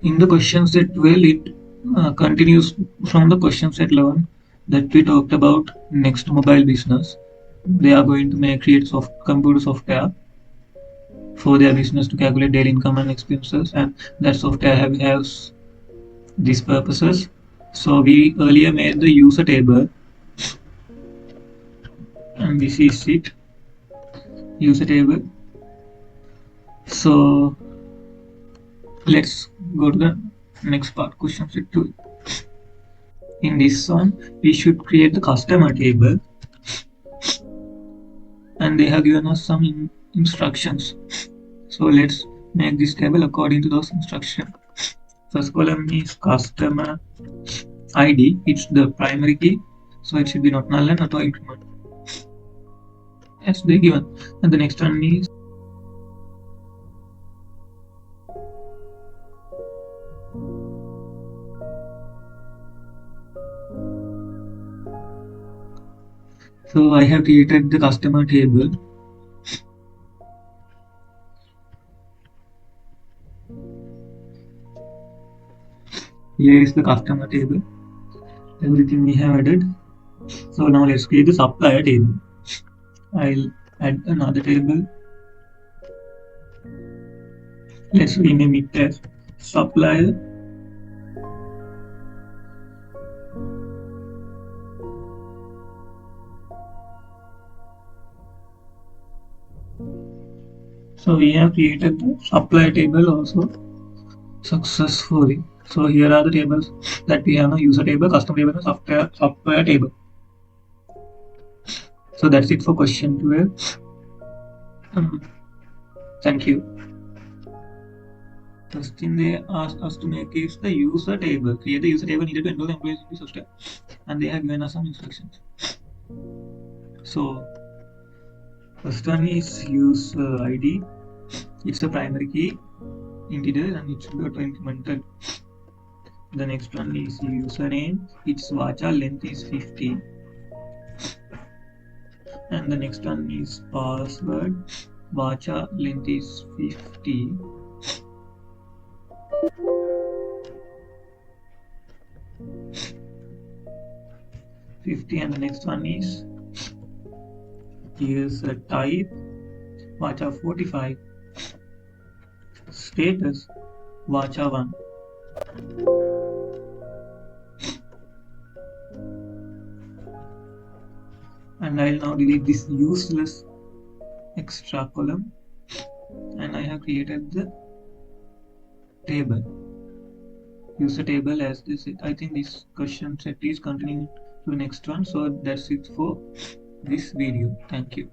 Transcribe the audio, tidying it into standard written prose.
In the question set 12, it continues from the question set 11 that we talked about next mobile business. They are going to create computer software for their business to calculate daily income and expenses, and that software has these purposes. So we earlier made the user table, and this is it, user table. So let's go to the next part, question set 2. In this one, we should create the customer table, and they have given us some instructions. So let's make this table according to those instructions. First column is customer ID. It's the primary key, so it should be not null and auto increment as they given. And the next one is so I have created the customer table. Here is the customer table. Everything we have added. So now let's create the supplier table. I'll add another table. Let's rename it as supplier. So we have created the supplier table also successfully. So here are the tables that we have now: user table, customer table, and supplier table. So that's it for question 12. Thank you. First thing they asked us to make is the user table. Create the user table needed to enroll the employees in the software, and they have given us some instructions. So first one is user ID. It's the primary key, integer, and it should be auto incremented. The next one is username. Its vacha length is 50. And the next one is password. Vacha length is 50. And the next one is user type. Vacha 45. Status Vacha 1. And I'll now delete this useless extra column, and I have created the table, user table as this. I think this question set is continuing to the next one. So that's it for this video. Thank you.